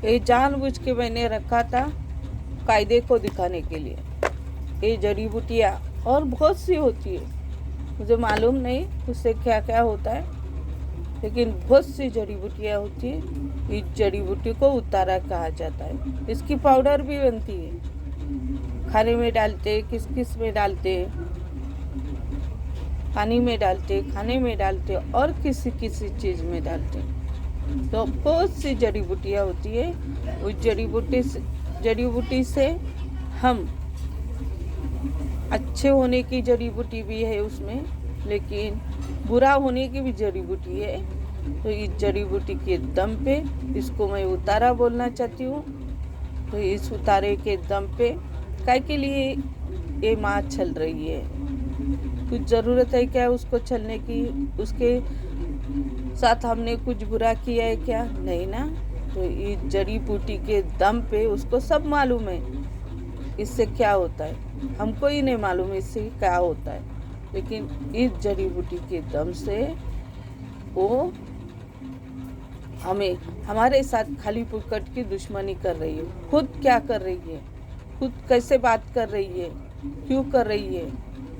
ये जानबूझ के मैंने रखा था कायदे को दिखाने के लिए। ये जड़ी बूटियाँ और बहुत सी होती है, मुझे मालूम नहीं उससे क्या क्या होता है, लेकिन बहुत सी जड़ी बूटियाँ होती है। इस जड़ी बूटी को उतारा कहा जाता है। इसकी पाउडर भी बनती है, खाने में डालते, किस में डालते, पानी में डालते, खाने में डालते और किसी चीज़ में डालते। तो बहुत सी जड़ी बूटियाँ होती है। उस जड़ी बूटी से हम अच्छे होने की जड़ी बूटी भी है उसमें, लेकिन बुरा होने की भी जड़ी बूटी है। तो इस जड़ी बूटी के दम पे इसको मैं उतारा बोलना चाहती हूँ। तो इस उतारे के दम पे काय के लिए ये माँ चल रही है? कुछ ज़रूरत है क्या उसको चलने की? उसके साथ हमने कुछ बुरा किया है क्या? नहीं ना। तो इस जड़ी बूटी के दम पे उसको सब मालूम है इससे क्या होता है। हमको ही नहीं मालूम इससे क्या होता है, लेकिन इस जड़ी बूटी के दम से वो हमें हमारे साथ खाली फुकट की दुश्मनी कर रही है। खुद क्या कर रही है, खुद कैसे बात कर रही है, क्यों कर रही है?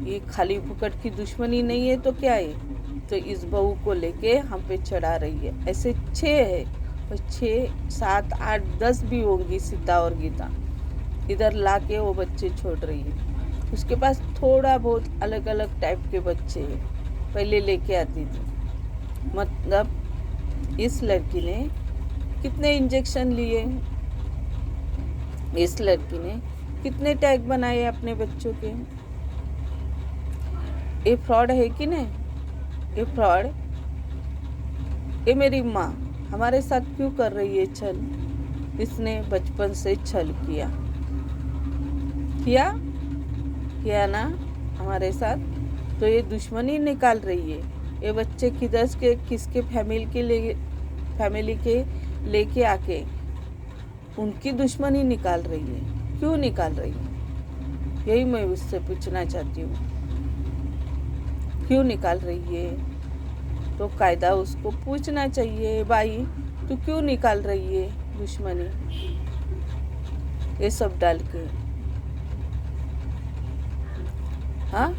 ये खाली फुकट की दुश्मनी नहीं है तो क्या है? तो इस बहू को लेके हम पे चढ़ा रही है। ऐसे 6 है, और 6, 7, 8, 10 भी होंगी सीता और गीता। इधर लाके वो बच्चे छोड़ रही है। उसके पास थोड़ा बहुत अलग अलग टाइप के बच्चे हैं, पहले लेके आती थी। मतलब इस लड़की ने कितने इंजेक्शन लिए, इस लड़की ने कितने टैग बनाए अपने बच्चों के। ये फ्रॉड है कि नहीं? ये फ्रॉड। ये मेरी माँ हमारे साथ क्यों कर रही है छल? इसने बचपन से छल किया किया ना हमारे साथ। तो ये दुश्मनी निकाल रही है। ये बच्चे किसके फैमिली के लेके आके उनकी दुश्मनी निकाल रही है। क्यों निकाल रही है? यही मैं उससे पूछना चाहती हूँ, क्यों निकाल रही है? तो कायदा उसको पूछना चाहिए, भाई तू क्यों निकाल रही है दुश्मनी ये सब डाल के? हाँ,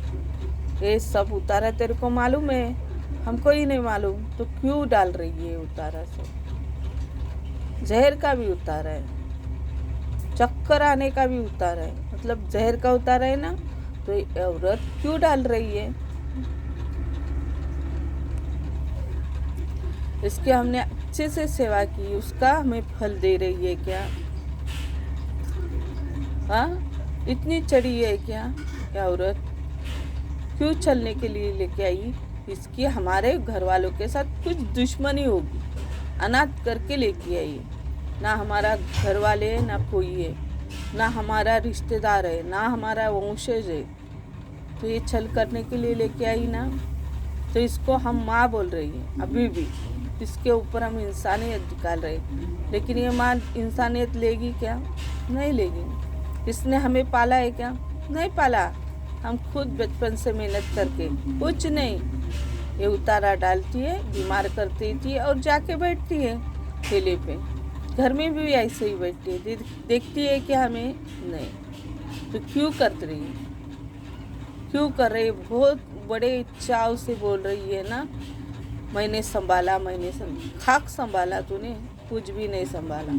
ये सब उतारा तेरे को मालूम है, हमको ही नहीं मालूम, तो क्यों डाल रही है उतारा? सब जहर का भी उतारा है, चक्कर आने का भी उतारा है, मतलब जहर का उतारा है ना। तो ये औरत क्यों डाल रही है? इसकी हमने अच्छे से सेवा की, उसका हमें फल दे रही है क्या? हाँ, इतनी चढ़ी है क्या औरत? क्यों चलने के लिए लेके आई? इसकी हमारे घर वालों के साथ कुछ दुश्मनी होगी, अनाथ करके लेके आई। ना हमारा घर वाले है, ना कोई है, ना हमारा रिश्तेदार है, ना हमारा वंशज है। तो ये छल करने के लिए लेके आई ना। तो इसको हम माँ बोल रही है अभी भी। इसके ऊपर हम इंसानियत निकाल रहे, लेकिन ये माँ इंसानियत लेगी क्या? नहीं लेगी। इसने हमें पाला है क्या? नहीं पाला। हम खुद बचपन से मेहनत करके कुछ नहीं, ये उतारा डालती है, बीमार करती थी और जाके बैठती है ठेले पे। घर में भी ऐसे ही बैठती है, देखती है कि हमें नहीं। तो क्यों कर रही है? क्यों कर रही है? बहुत बड़े चाव से बोल रही है ना, मैंने संभाला, खाक संभाला तूने, कुछ भी नहीं संभाला।